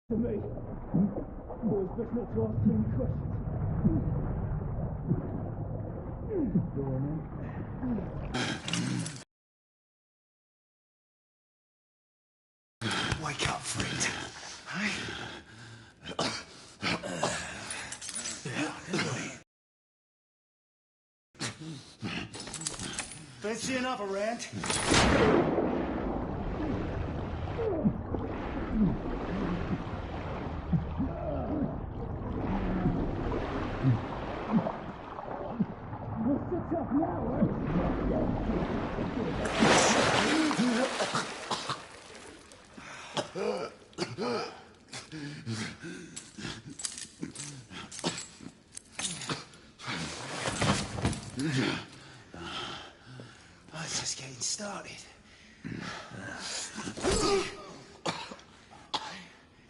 To me. Boys best not to ask any questions. Go on, then. Wake up, friend. Hey? Fancy another round? What's the tough now, eh? Oh, it's just getting started.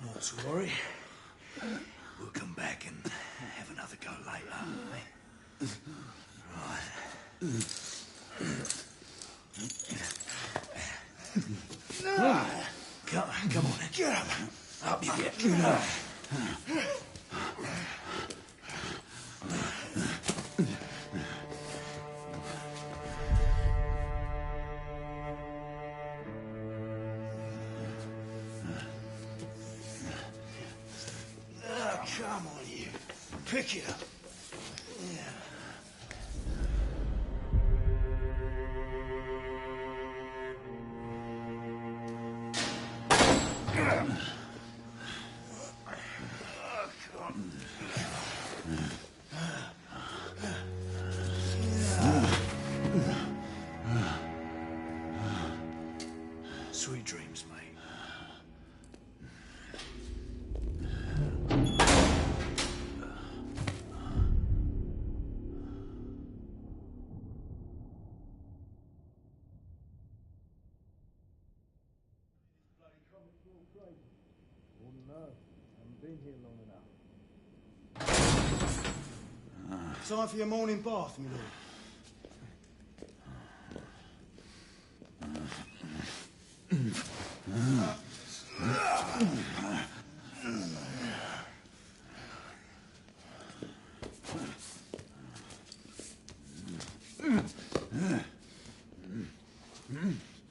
Not to worry. We'll come back and have another go later, eh? Right. Come on, get up. Up you get. Come on, you. Pick it up. Yeah. Sweet dreams, mate. Wouldn't know. Haven't been here long enough. Time for your morning bath, my lord.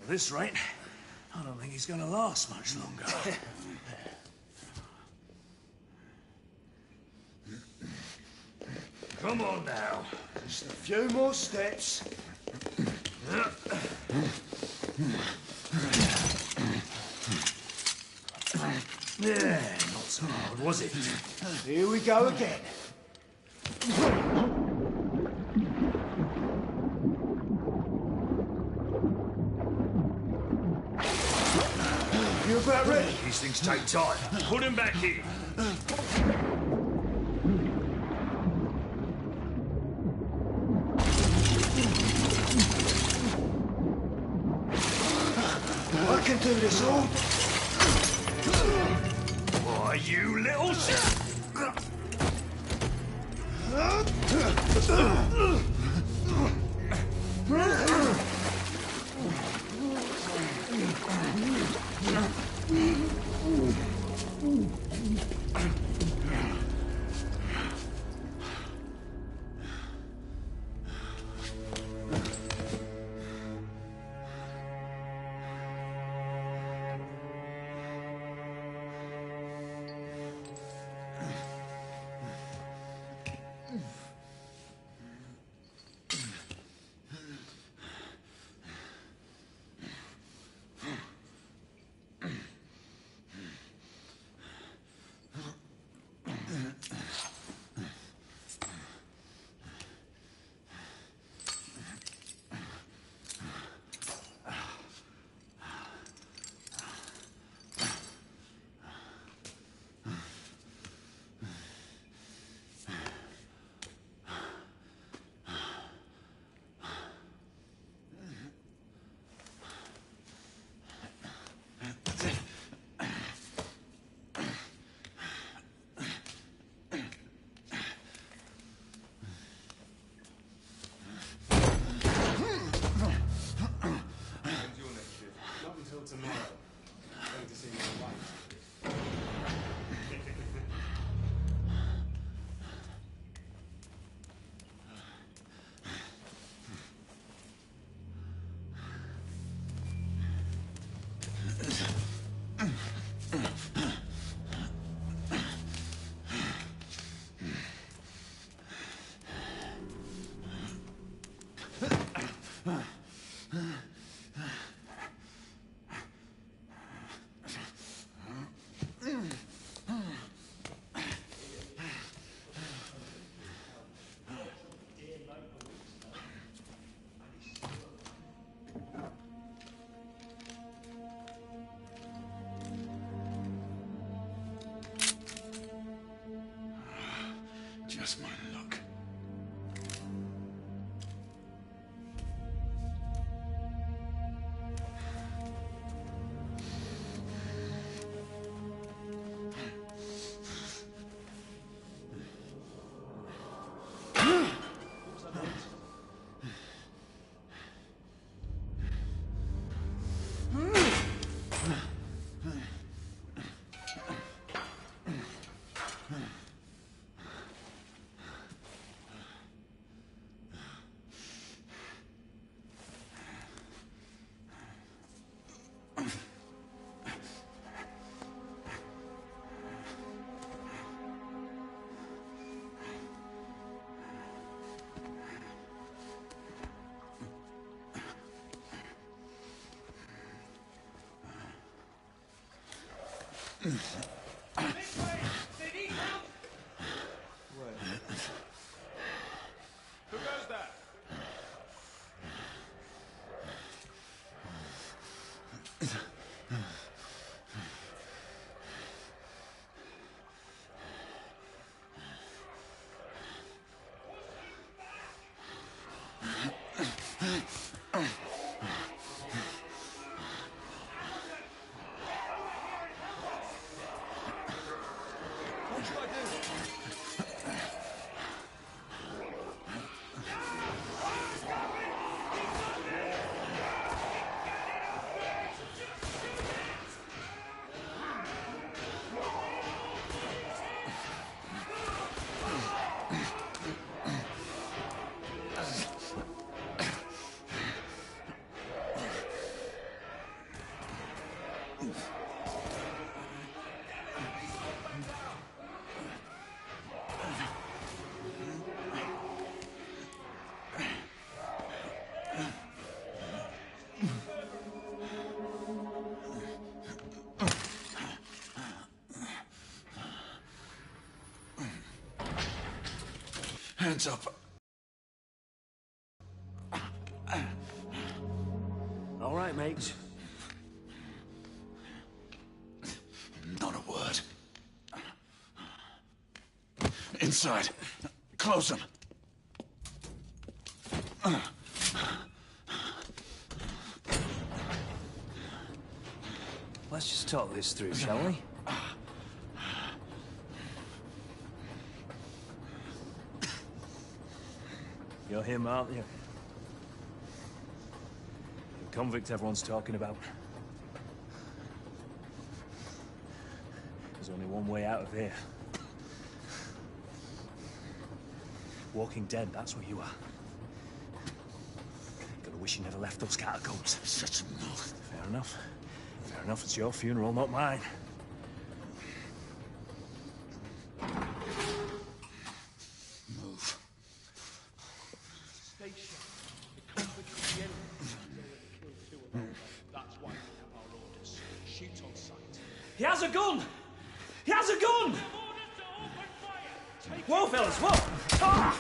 At this rate, I don't think he's going to last much longer. Come on now. Just a few more steps. Yeah, not so hard, was it? Here we go again. You about ready? These things take time. Put him back in. I can do this all. Why, you little shit! Just my luck. Who goes there? What should I do? Hands up. All right, mates. Not a word. Inside. Close them. Let's just talk this through, shall we? You're him, aren't you? The convict everyone's talking about. There's only one way out of here. Walking Dead, that's what you are. Gotta wish you never left those catacombs. Such a mouth. Fair enough. Fair enough, it's your funeral, not mine. Move. Stay sharp. The convict is the enemy. They would kill 2 of them. That's why we have our orders. Shoot on sight. He has a gun! He has a gun! Whoa, fellas, whoa! Ah!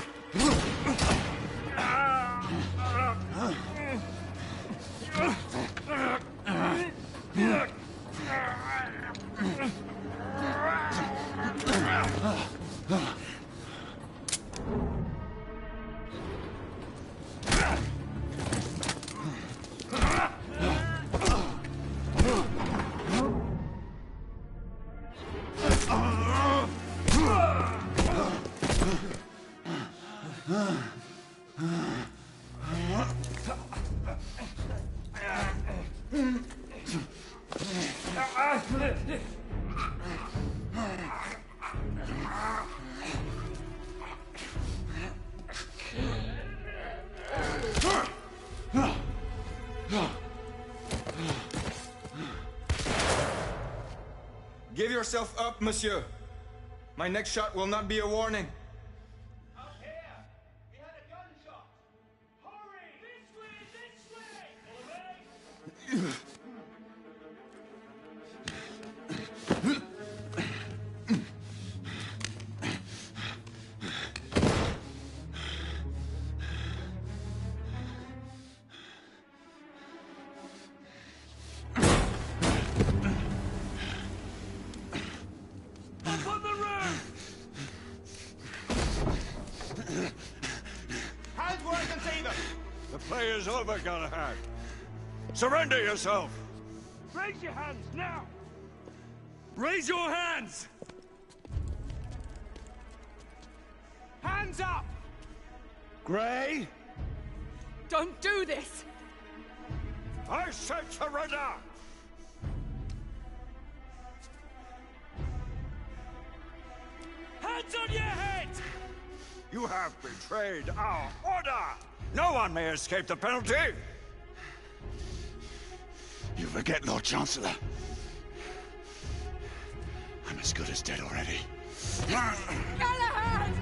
Give yourself up, monsieur. My next shot will not be a warning. Up here! We had a gunshot! Hurry! This way! This way! Hands where I can see them! The play is over, Galahad. Surrender yourself! Raise your hands, now! Raise your hands! Hands up! Gray? Don't do this! I said surrender! Hands on your head! You have betrayed our order! No one may escape the penalty! You forget, Lord Chancellor. I'm as good as dead already. Galahad!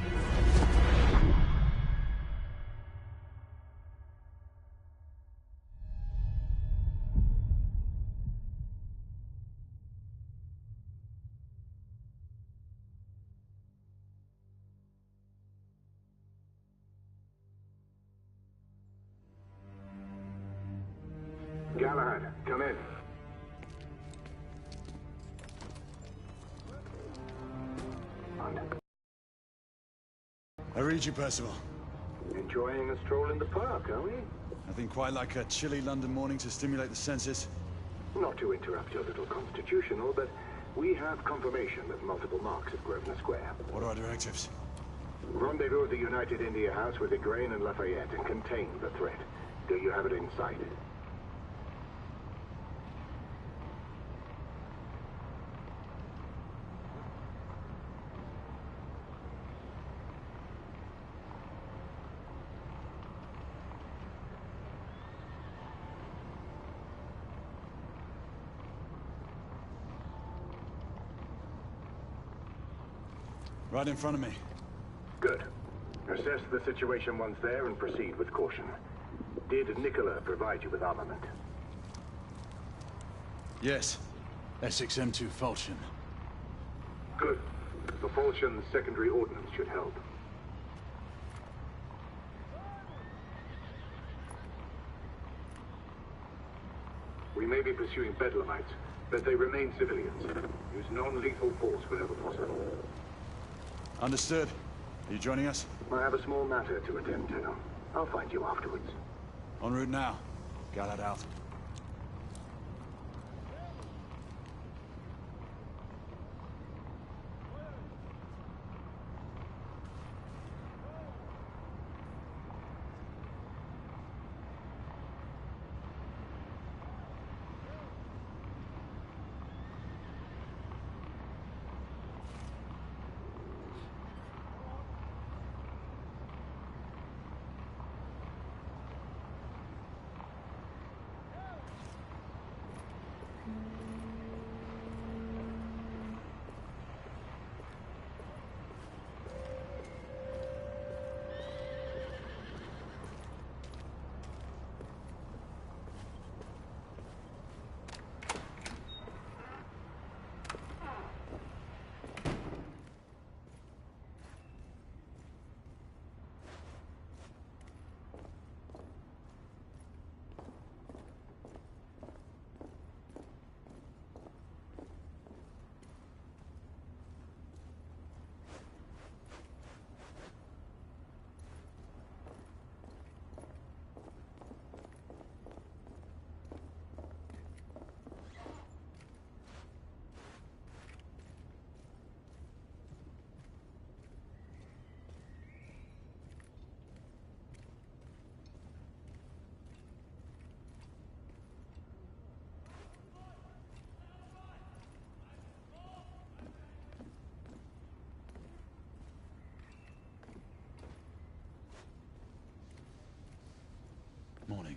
Galahad, come in. I read you, Percival. Enjoying a stroll in the park, are we? Nothing quite like a chilly London morning to stimulate the senses. Not to interrupt your little constitutional, but we have confirmation of multiple marks at Grosvenor Square. What are our directives? Rendezvous at the United India House with Igraine and Lafayette and contain the threat. Do you have it in sight? Right in front of me. Good. Assess the situation once there and proceed with caution. Did Nicola provide you with armament? Yes. Essex M2 Falchion. Good. The Falchion's secondary ordnance should help. We may be pursuing Bedlamites, but they remain civilians. Use non-lethal force whenever possible. Understood. Are you joining us? I have a small matter to attend to. I'll find you afterwards. En route now. Galahad out. Morning.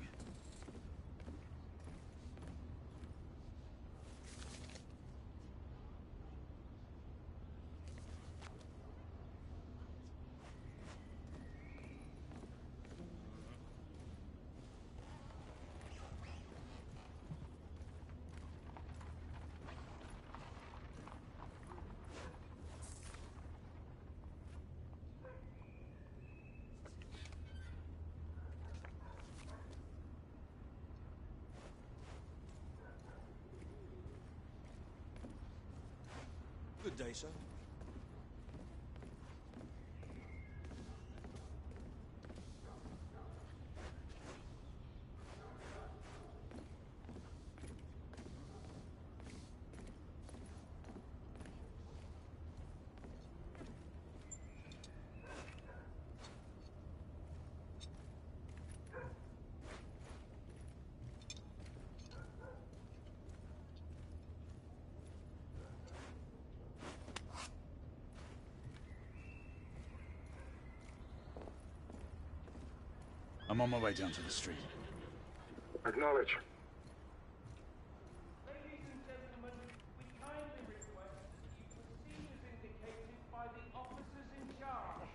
Good day, sir. I'm on my way down to the street. Acknowledge. Ladies and gentlemen, we kindly request that you proceed as indicated by the officers in charge.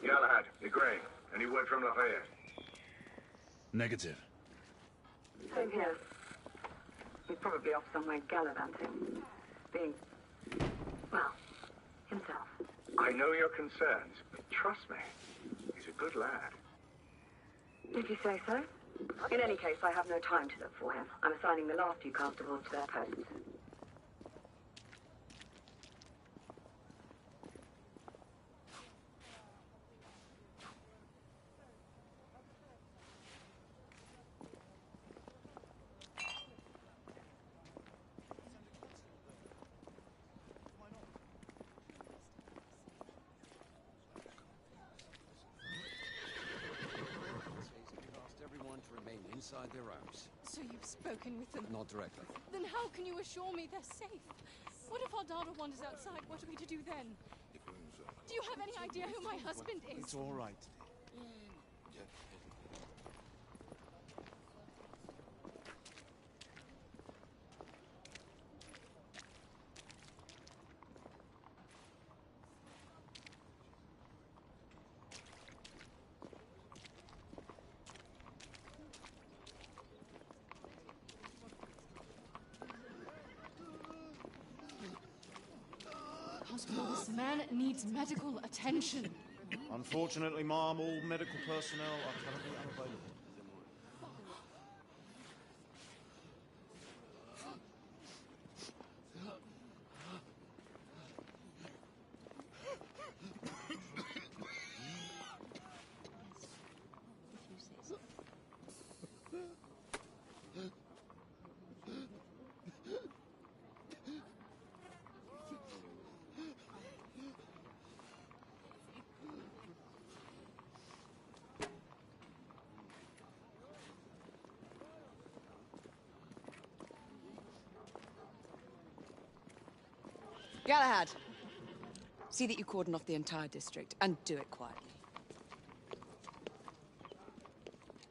Galahad, you're Gray. Any word from Lafayette? Negative. Same here. He's probably off somewhere gallivanting. Being, well, himself. I know your concerns, but trust me, he's a good lad. If you say so. In any case, I have no time to look for him. I'm assigning the last few constables to their posts. Asked everyone to remain inside their homes. So you've spoken with them? Not directly. Then how can you assure me they're safe? What if Ardado wanders outside? What are we to do then? Do you have any idea who my husband is? It's all right. Constable, this man needs medical attention. Unfortunately, ma'am, all medical personnel are currently unavailable. Galahad, see that you cordon off the entire district, and do it quietly.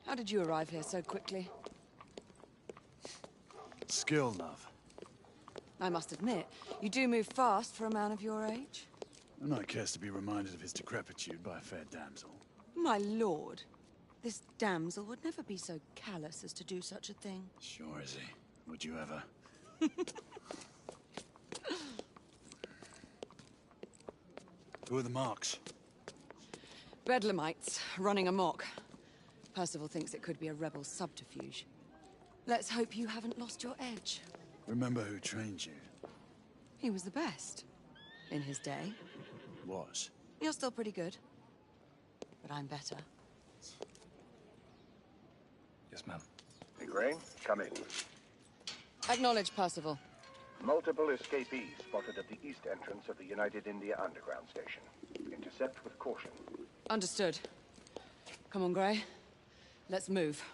How did you arrive here so quickly? Skill, love. I must admit, you do move fast for a man of your age. No knight cares to be reminded of his decrepitude by a fair damsel. My lord, this damsel would never be so callous as to do such a thing. Sure is he. Would you ever? Who are the marks? Bedlamites, running amok. Percival thinks it could be a rebel subterfuge. Let's hope you haven't lost your edge. Remember who trained you? He was the best. In his day. Was. You're still pretty good. But I'm better. Yes, ma'am. Hey, Gray, come in. Acknowledge, Percival. Multiple escapees spotted at the east entrance of the United India Underground Station. Intercept with caution. Understood. Come on, Gray. Let's move.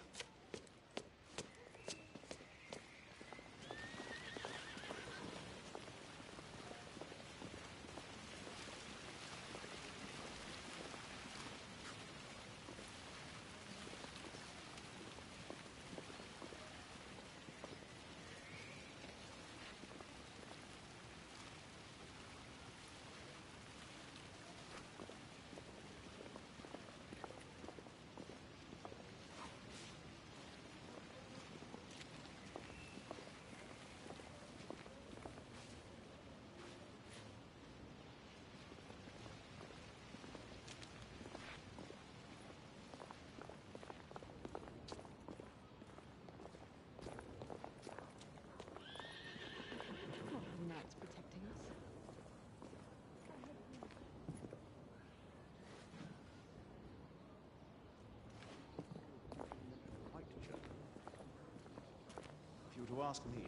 ask me,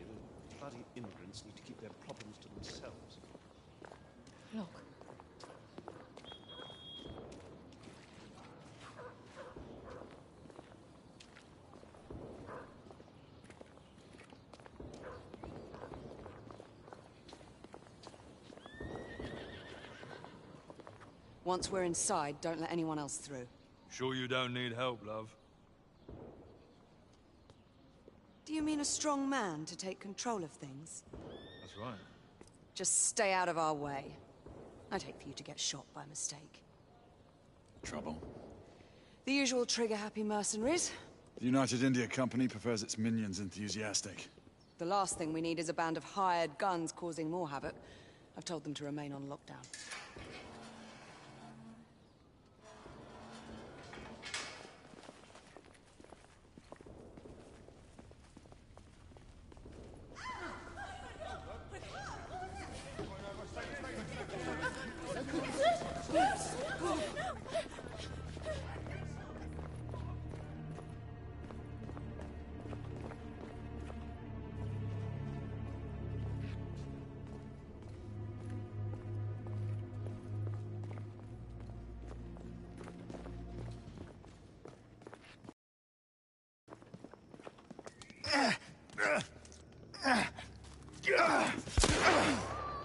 the bloody immigrants need to keep their problems to themselves. Look. Once we're inside, don't let anyone else through. Sure you don't need help, love? Do you mean a strong man to take control of things? That's right. Just stay out of our way. I'd hate for you to get shot by mistake. Trouble? The usual trigger-happy mercenaries. The United India Company prefers its minions enthusiastic. The last thing we need is a band of hired guns causing more havoc. I've told them to remain on lockdown.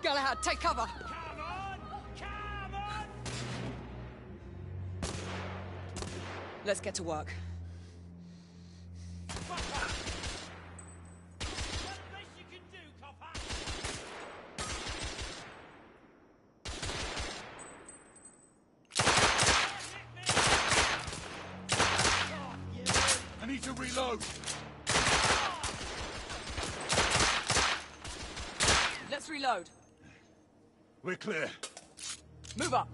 Galahad, take cover! Let's get to work. I need to reload. Let's reload. We're clear. Move up.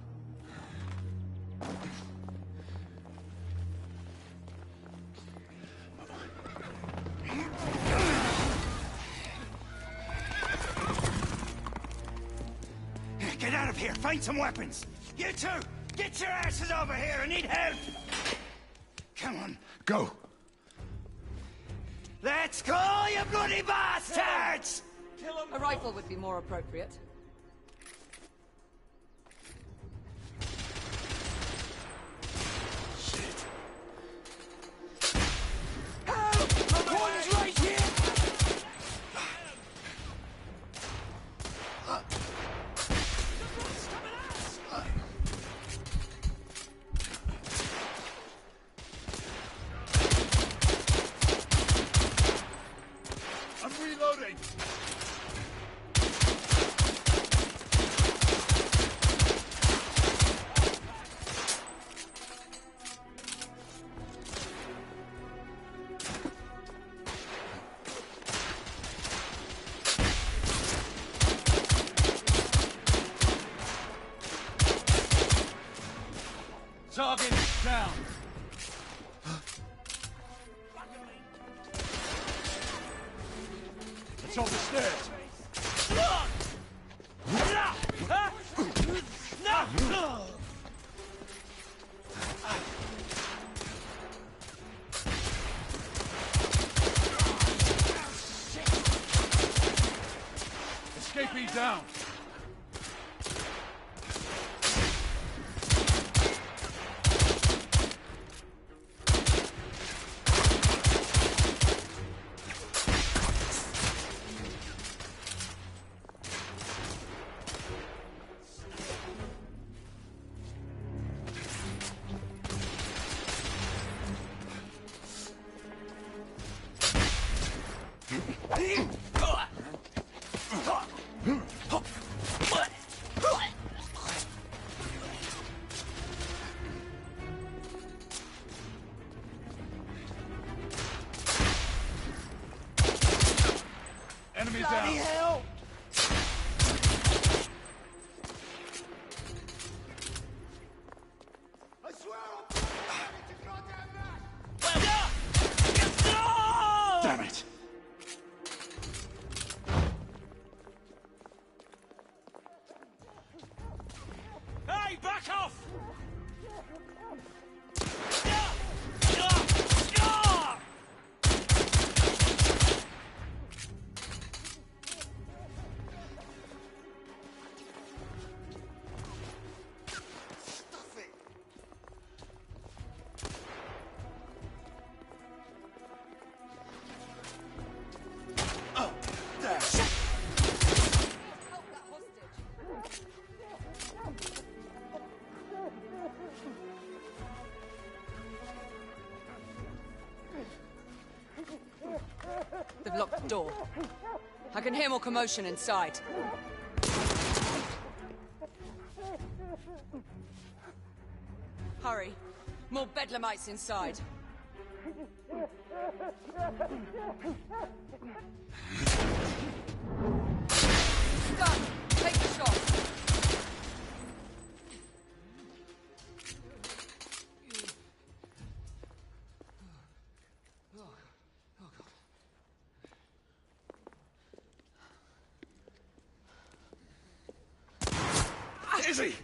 Get out of here! Find some weapons! You two! Get your asses over here! I need help! Come on. Go! Let's go, you bloody bastards! A rifle would be more appropriate. One's right here! I'm reloading! Target down! It's on the stairs! Escapee down! Enemy down! Hell! I swear I'll put it to goddamn match! Damn it! Hey, back off! door. I can hear more commotion inside. Hurry. More bedlamites inside. Done. Take the shot. Izzy!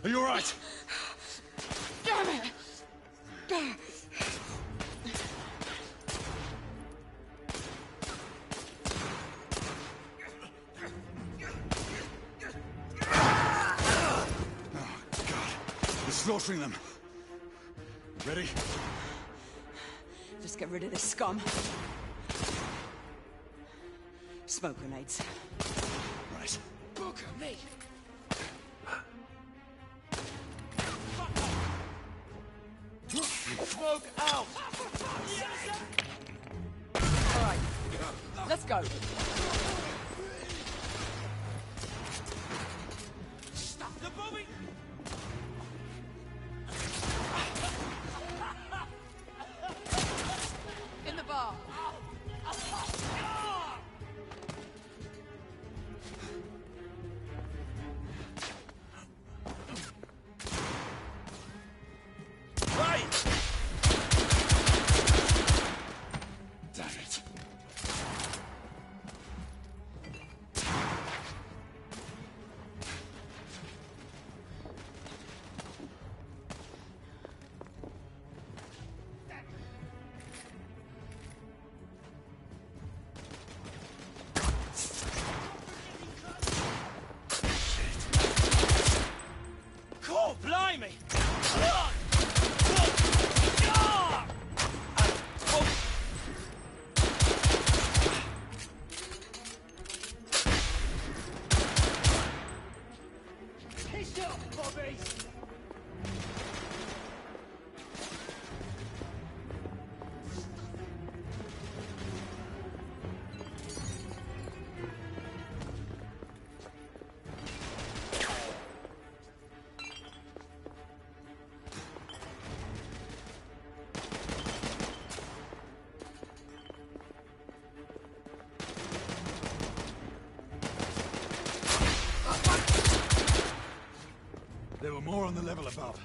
Are you all right? Damn it! We're slaughtering them. Ready? Just get rid of this scum. Smoke grenades. Right. Booker me! Smoke out! All right, let's go. Stop the bombing! In the bar. Damn it. Cool, blimey! Piss off, Bobbies! There were more on the level above.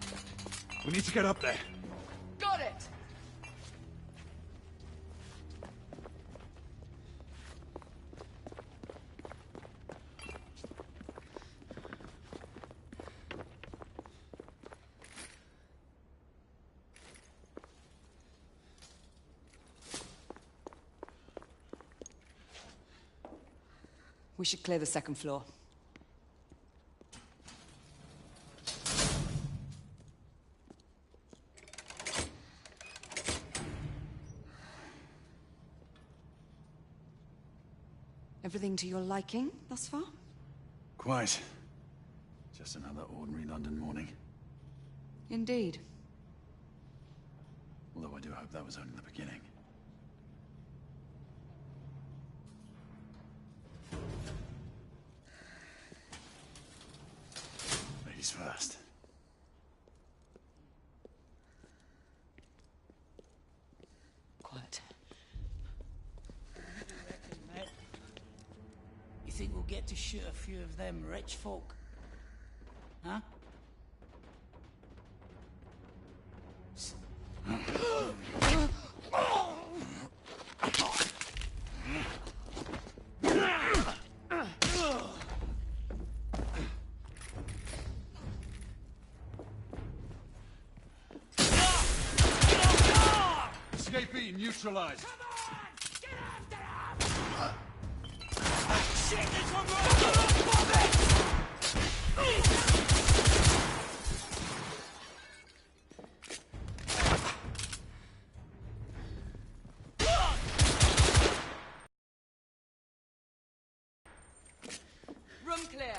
We need to get up there. Got it! We should clear the second floor. Everything to your liking thus far? Quite. Just another ordinary London morning. Indeed. Although I do hope that was only the beginning. Ladies first. Quiet. You think we'll get to shoot a few of them rich folk? Huh? Escapee neutralized. Shit, this one right! Room clear.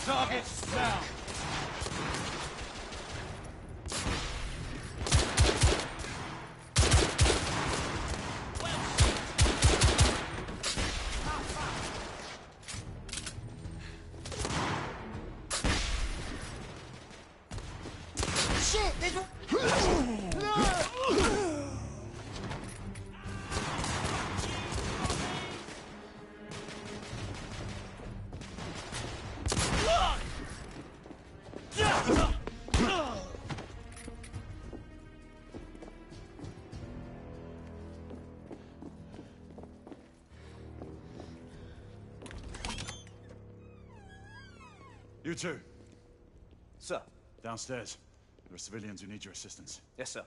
Target down. Shit! There's You two, Sir. downstairs. There are civilians who need your assistance. Yes, sir.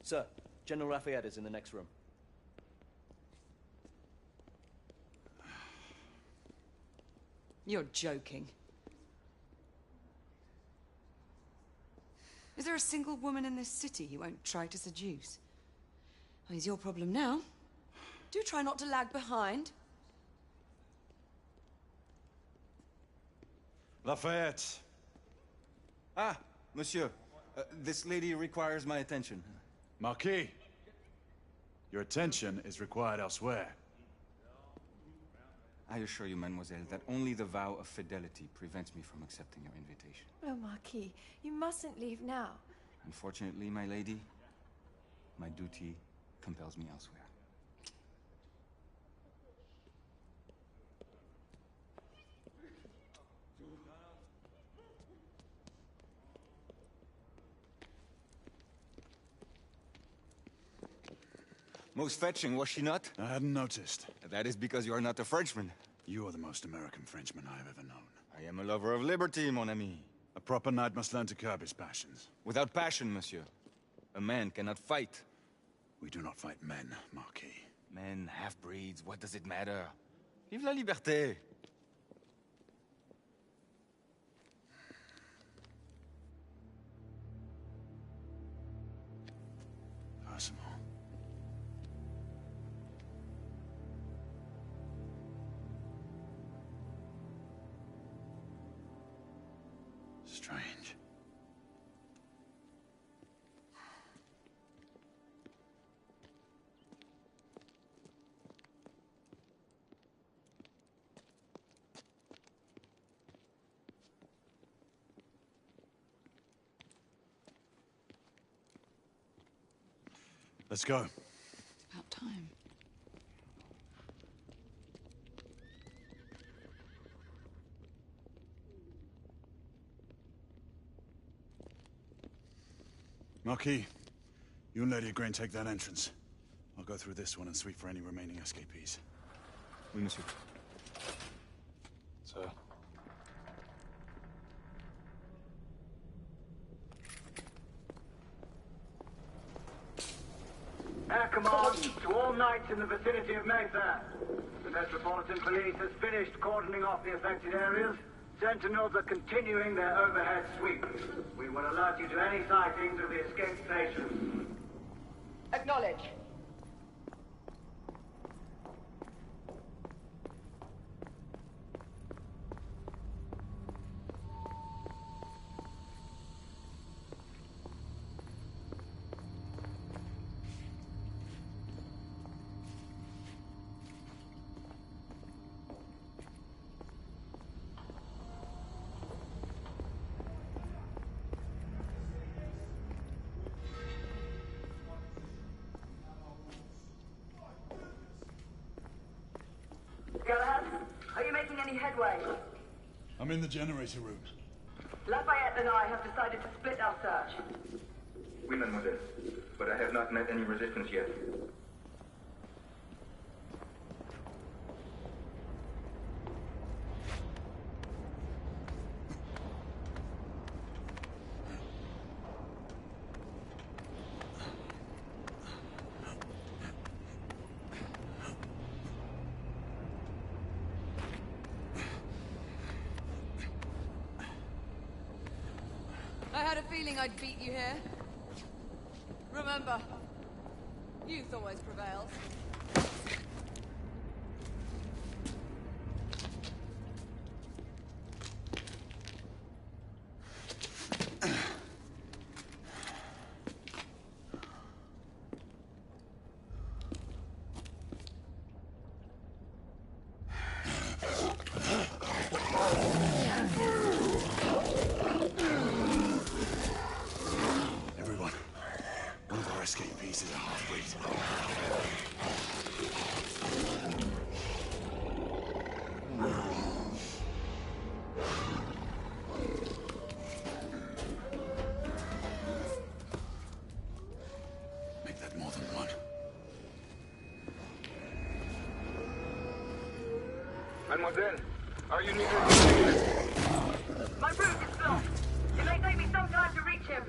Sir, General Lafayette is in the next room. You're joking. Is there a single woman in this city he won't try to seduce? Well, he's your problem now. Do try not to lag behind. Lafayette. Ah, monsieur. This lady requires my attention. Marquis, your attention is required elsewhere. I assure you, mademoiselle, that only the vow of fidelity prevents me from accepting your invitation. Oh, Marquis, you mustn't leave now. Unfortunately, my lady, my duty compels me elsewhere. Most fetching, was she not? I hadn't noticed. That is because you are not a Frenchman. You are the most American Frenchman I have ever known. I am a lover of liberty, mon ami. A proper knight must learn to curb his passions. Without passion, monsieur, a man cannot fight. We do not fight men, Marquis. Men, half-breeds, what does it matter? Vive la liberté! Percival. Strange. Let's go. About time. Marquis, you and Lady Grain take that entrance. I'll go through this one and sweep for any remaining escapees. Oui, monsieur. Sir. Air command to all knights in the vicinity of Mayfair. The Metropolitan Police has finished cordoning off the affected areas. Sentinels are continuing their overhead sweep. We will alert you to any sightings of the escaped patients. Acknowledge. Galahad, are you making any headway? I'm in the generator room. Lafayette and I have decided to split our search. Oui, mademoiselle. But I have not met any resistance yet. I had a feeling I'd beat you here. Remember, youth always prevails. Mademoiselle, are you needed? My route is blocked. It may take me some time to reach him.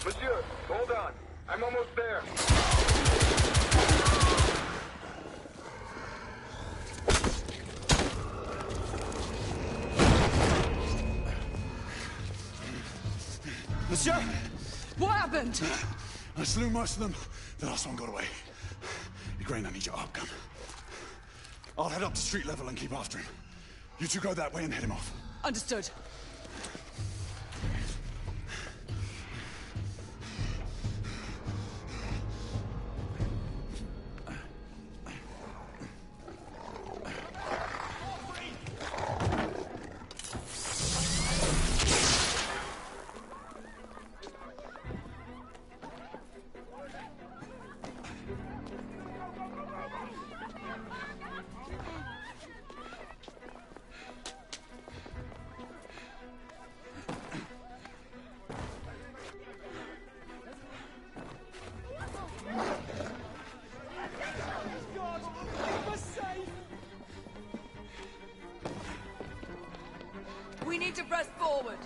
Monsieur, hold on. I'm almost there. Monsieur! What happened? I slew most of them. The last one got away. Igraine, I need your arc gun. I'll head up to street level and keep after him. You two go that way and head him off. Understood. We need to press forward.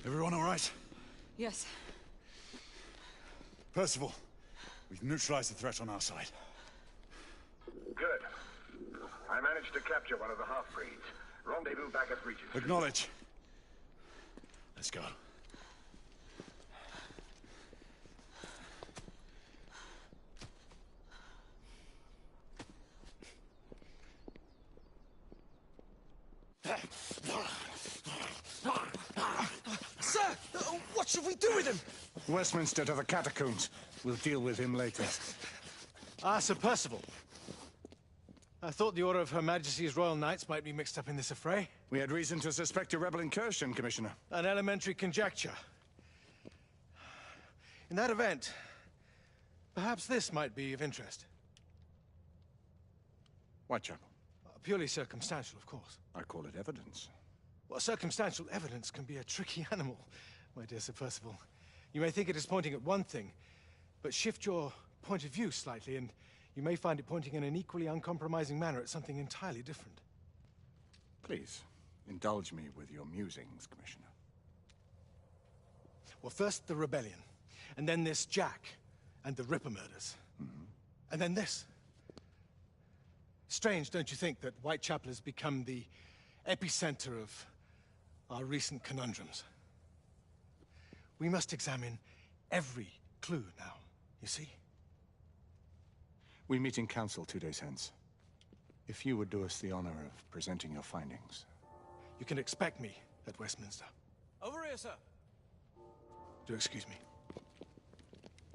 Everyone all right? Yes. Percival, we've neutralized the threat on our side. Good. I managed to capture one of the half-breeds. Rendezvous back at Regent Street. Acknowledge. Let's go. Sir! What should we do with him? Westminster to the catacombs. We'll deal with him later. Ah, Sir Percival. I thought the Order of Her Majesty's Royal Knights might be mixed up in this affray. We had reason to suspect a rebel incursion, Commissioner. An elementary conjecture. In that event, perhaps this might be of interest. Whitechapel. Purely circumstantial, of course. I call it evidence. Well, circumstantial evidence can be a tricky animal, my dear Sir Percival. You may think it is pointing at one thing, but shift your point of view slightly, and you may find it pointing in an equally uncompromising manner at something entirely different. Please, Indulge me with your musings, Commissioner. Well, first the rebellion, and then this Jack and the Ripper murders. And then this. Strange, don't you think, that Whitechapel has become the epicenter of our recent conundrums? We must examine every clue now, you see? We meet in council 2 days hence. If you would do us the honor of presenting your findings. You can expect me at Westminster. Over here, sir. Do excuse me.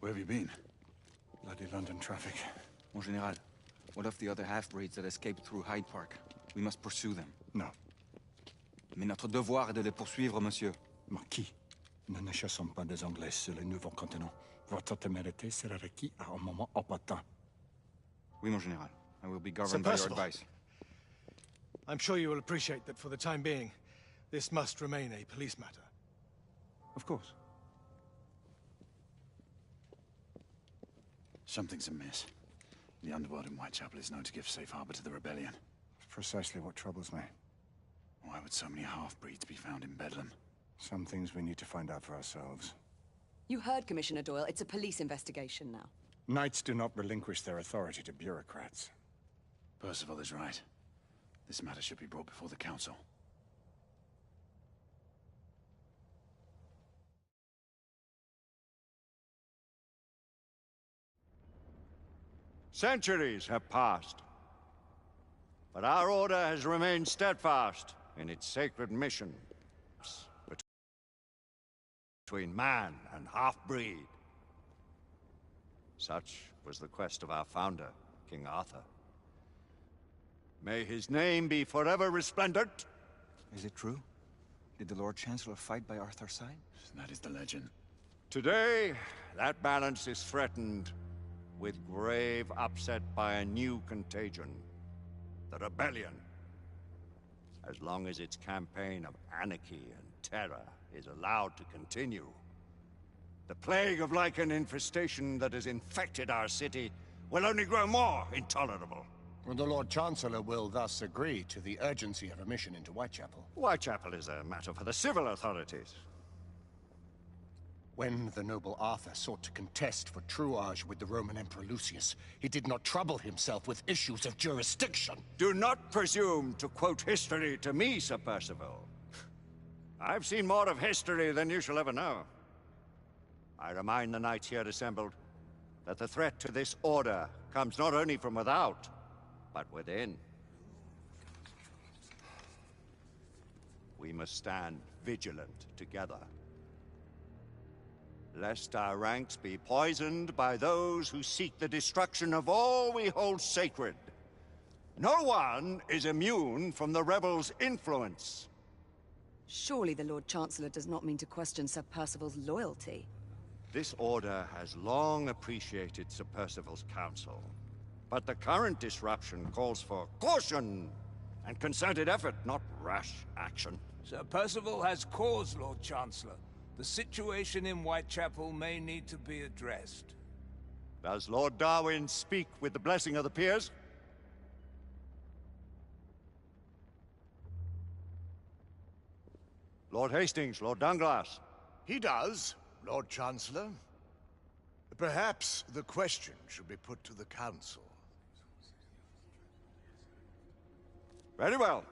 Where have you been? Bloody London traffic. Mon Général, what of the other half-breeds that escaped through Hyde Park? We must pursue them. No. Mais notre devoir est de les poursuivre, monsieur. Marquis, nous ne chassons pas des Anglais sur le nouveau continent. Votre témérité sera requis à un moment opportun. Oui, mon Général. I will be governed by your advice. I'm sure you will appreciate that for the time being, this must remain a police matter. Of course. Something's amiss. The underworld in Whitechapel is known to give safe harbor to the rebellion. It's precisely what troubles me. Why would so many half-breeds be found in Bedlam? Some things we need to find out for ourselves. You heard Commissioner Doyle. It's a police investigation now. Knights do not relinquish their authority to bureaucrats. Percival is right. This matter should be brought before the council. Centuries have passed, but our order has remained steadfast in its sacred mission between man and half-breed. Such was the quest of our founder, King Arthur. May his name be forever resplendent. Is it true? Did the Lord Chancellor fight by Arthur's side? That is the legend. Today, that balance is threatened with grave upset by a new contagion, the rebellion. As long as its campaign of anarchy and terror is allowed to continue, the plague of lichen infestation that has infected our city will only grow more intolerable. The Lord Chancellor will thus agree to the urgency of a mission into Whitechapel. Whitechapel is a matter for the civil authorities. When the noble Arthur sought to contest for truage with the Roman Emperor Lucius, he did not trouble himself with issues of jurisdiction. Do not presume to quote history to me, Sir Percival. I've seen more of history than you shall ever know. I remind the knights here assembled that the threat to this order comes not only from without, but within. We must stand vigilant together, lest our ranks be poisoned by those who seek the destruction of all we hold sacred. No one is immune from the rebels' influence. Surely the Lord Chancellor does not mean to question Sir Percival's loyalty. This order has long appreciated Sir Percival's counsel, but the current disruption calls for caution and concerted effort, not rash action. Sir Percival has cause, Lord Chancellor. The situation in Whitechapel may need to be addressed. Does Lord Darwin speak with the blessing of the peers? Lord Hastings, Lord Dunglass. He does, Lord Chancellor. Perhaps the question should be put to the Council. Very well.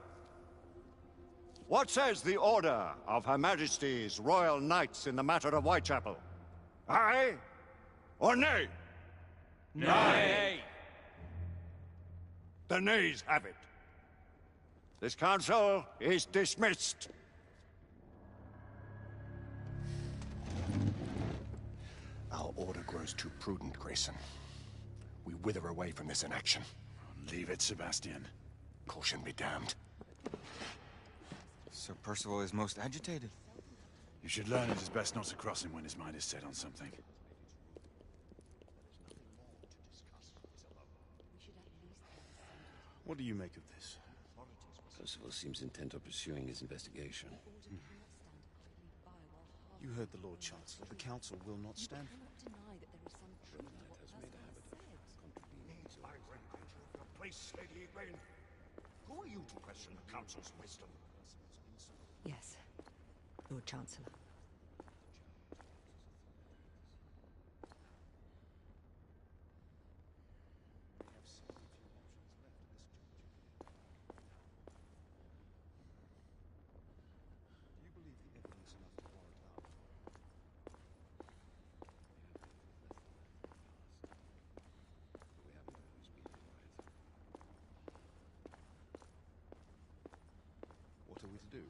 What says the Order of Her Majesty's Royal Knights in the matter of Whitechapel? Aye or nay? Nay. The nays have it. This council is dismissed. Our order grows too prudent, Grayson. We wither away from this inaction. Leave it, Sebastian. Caution be damned. Sir Percival is most agitated. You should learn it is best not to cross him when his mind is set on something. What do you make of this? Percival seems intent on pursuing his investigation. You heard the Lord Chancellor. The Council will not stand for it. Place, Lady Egwene. Who are you to question the Council's wisdom? Yes, Lord Chancellor. What are we to do?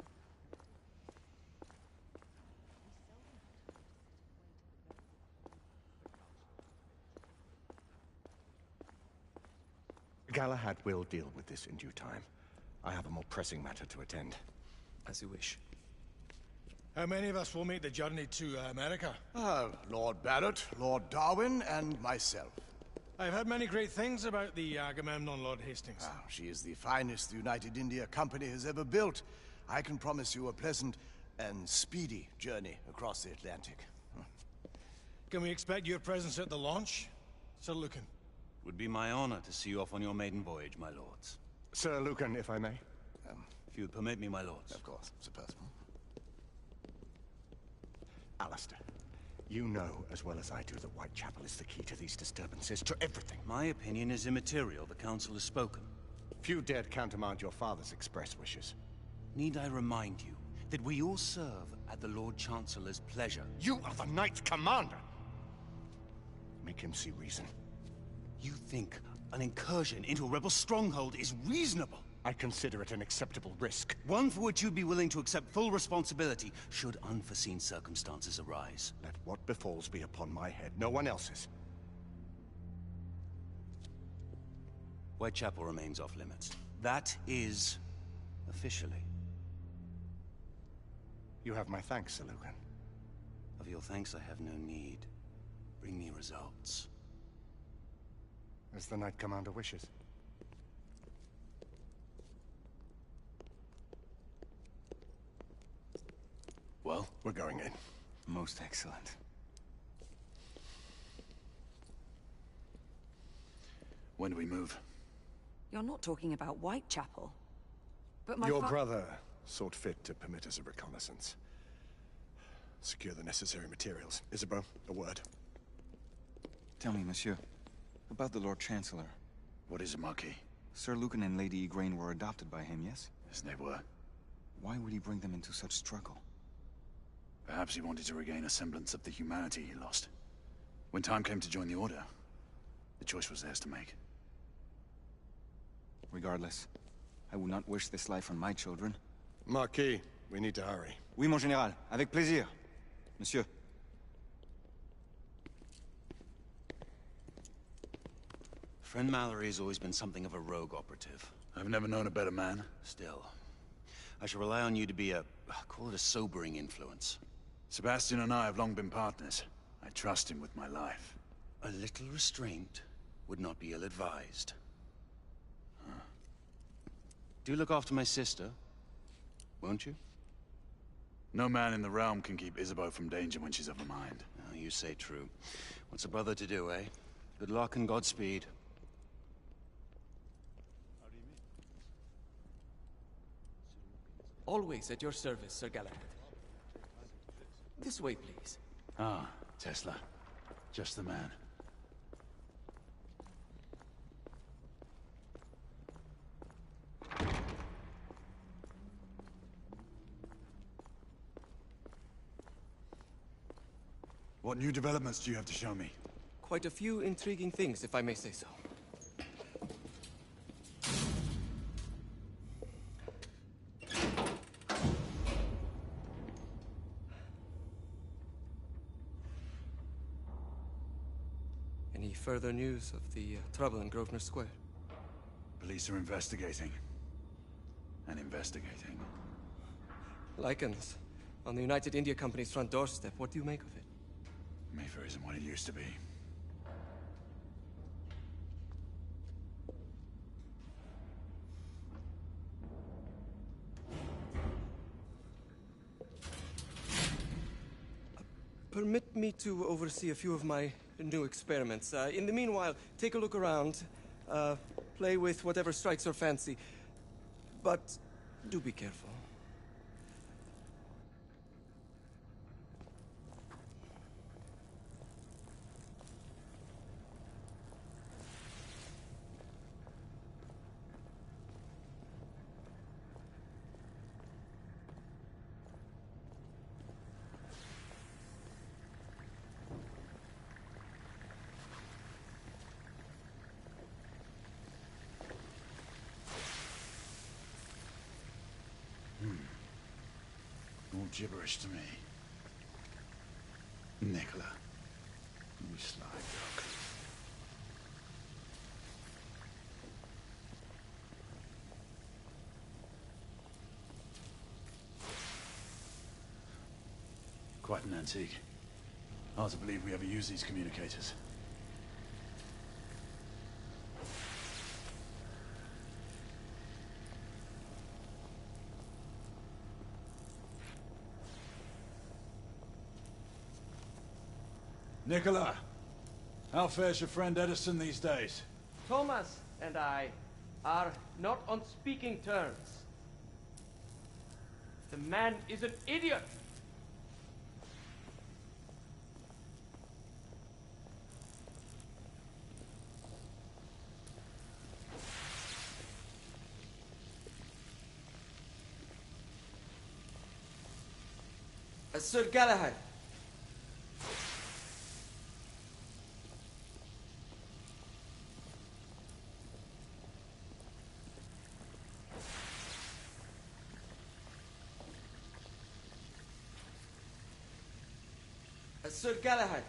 Galahad will deal with this in due time. I have a more pressing matter to attend. As you wish. How many of us will make the journey to America? Lord Barrett, Lord Darwin, and myself. I've heard many great things about the Agamemnon, Lord Hastings. She is the finest the United India Company has ever built. I can promise you a pleasant and speedy journey across the Atlantic. Can we expect your presence at the launch, Sir Lucan? Would be my honor to see you off on your maiden voyage, my lords. Sir Lucan, if I may? If you would permit me, my lords. Of course, Sir Percival. Alistair, you know as well as I do that Whitechapel is the key to these disturbances, to everything. My opinion is immaterial. The Council has spoken. Few dared countermand your father's express wishes. Need I remind you that we all serve at the Lord Chancellor's pleasure? You are the Knight Commander! Make him see reason. You think an incursion into a rebel stronghold is reasonable? I consider it an acceptable risk. One for which you'd be willing to accept full responsibility should unforeseen circumstances arise. Let what befalls be upon my head, no one else's. Whitechapel remains off limits. That is officially. You have my thanks, Sir Lucan. Of your thanks I have no need. Bring me results. As the Knight Commander wishes. Well, we're going in. Most excellent. When do we move? You're not talking about Whitechapel. But my Your brother sought fit to permit us a reconnaissance. Secure the necessary materials. Isabeau, a word. Tell me, monsieur, about the Lord Chancellor. What is it, Marquis? Sir Lucan and Lady Igraine were adopted by him, yes? Yes, they were. Why would he bring them into such struggle? Perhaps he wanted to regain a semblance of the humanity he lost. When time came to join the Order, the choice was theirs to make. Regardless, I would not wish this life on my children. Marquis, we need to hurry. Oui, mon général. Avec plaisir. Monsieur. Friend Mallory has always been something of a rogue operative. I've never known a better man. Still, I shall rely on you to be call it a sobering influence. Sebastian and I have long been partners. I trust him with my life. A little restraint would not be ill-advised. Do look after my sister, won't you? No man in the realm can keep Isabeau from danger when she's of a mind. Oh, you say true. What's a brother to do, eh? Good luck and Godspeed. Always at your service, Sir Galahad. This way, please. Ah, Tesla. Just the man. What new developments do you have to show me? Quite a few intriguing things, if I may say so. Any further news of the trouble in Grosvenor Square? Police are investigating. And investigating. Lycans, on the United India Company's front doorstep. What do you make of it? Mayfair isn't what it used to be. Permit me to oversee a few of my new experiments. In the meanwhile, take a look around. Play with whatever strikes your fancy. But do be careful. gibberish to me. Nicola, you sly dog. Quite an antique. Hard to believe we ever use these communicators. Nicola, how fares your friend Edison these days? Thomas and I are not on speaking terms. The man is an idiot. Sir Galahad. Sir Galahad.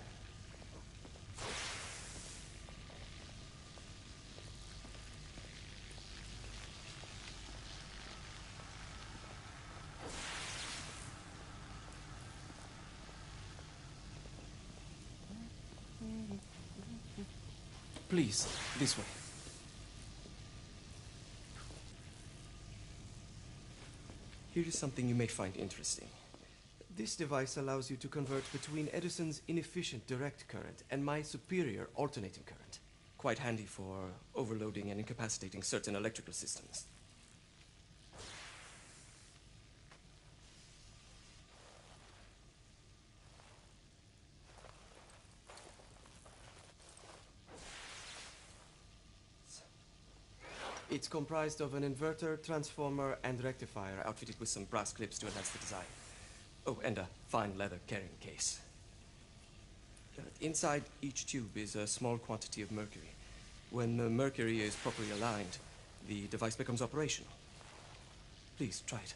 Please, this way. Here is something you may find interesting. This device allows you to convert between Edison's inefficient direct current and my superior alternating current. Quite handy for overloading and incapacitating certain electrical systems. It's comprised of an inverter, transformer, and rectifier outfitted with some brass clips to enhance the design. Oh, and a fine leather carrying case. Inside each tube is a small quantity of mercury. When the mercury is properly aligned, the device becomes operational. Please, try it.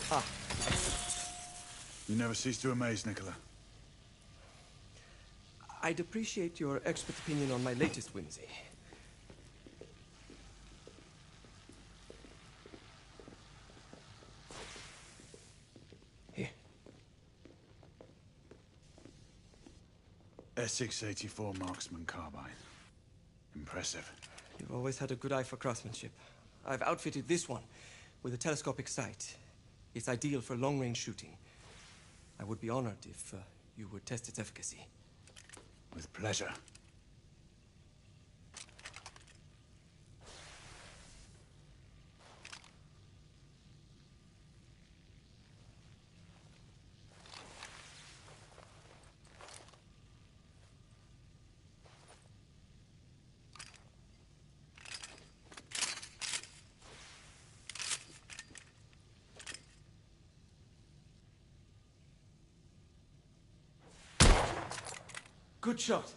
Ah. You never cease to amaze, Nicola. I'd appreciate your expert opinion on my latest whimsy. Here. Essex 84 Marksman Carbine. Impressive. You've always had a good eye for craftsmanship. I've outfitted this one with a telescopic sight. It's ideal for long-range shooting. I would be honored if you would test its efficacy. With pleasure. Good shot.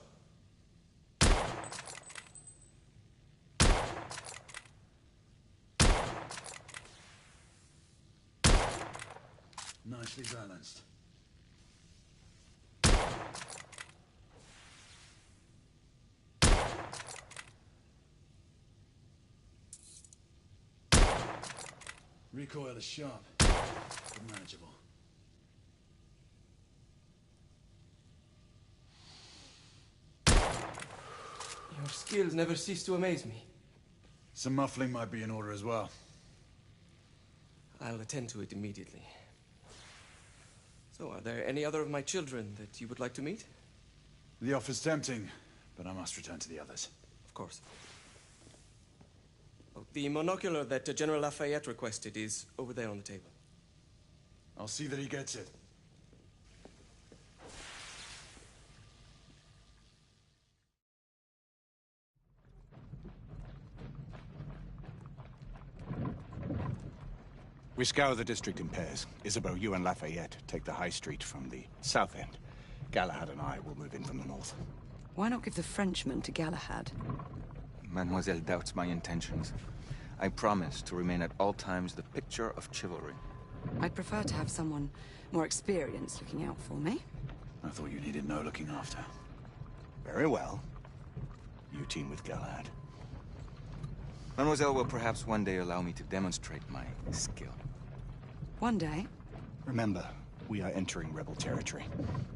Nicely balanced. Recoil is sharp, but manageable. Your skills never cease to amaze me. Some muffling might be in order as well. I'll attend to it immediately. So, are there any other of my children that you would like to meet? The offer's tempting, but I must return to the others. Of course. Oh, the monocular that General Lafayette requested is over there on the table. I'll see that he gets it. We scour the district in pairs. Isabeau, you and Lafayette take the high street from the south end. Galahad and I will move in from the north. Why not give the Frenchman to Galahad? Mademoiselle doubts my intentions. I promise to remain at all times the picture of chivalry. I'd prefer to have someone more experienced looking out for me. I thought you needed no looking after. Very well. You team with Galahad. Mademoiselle will perhaps one day allow me to demonstrate my skill. One day? Remember, we are entering rebel territory.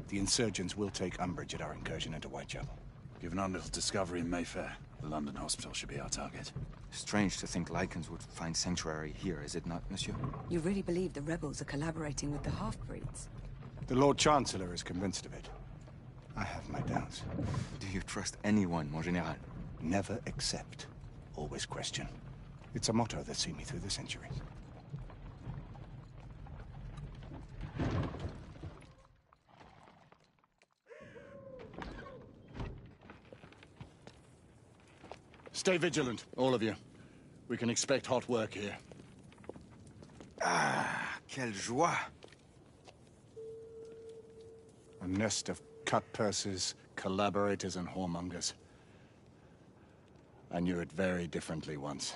The insurgents will take umbrage at our incursion into Whitechapel. Given our little discovery in Mayfair, the London hospital should be our target. Strange to think Lycans would find sanctuary here, is it not, monsieur? You really believe the rebels are collaborating with the half-breeds? The Lord Chancellor is convinced of it. I have my doubts. Do you trust anyone, mon général? Never accept. Always question. It's a motto that's seen me through the centuries. Stay vigilant, all of you. We can expect hot work here. Ah, quelle joie! A nest of cut-pursers, collaborators, and whoremongers. I knew it very differently once.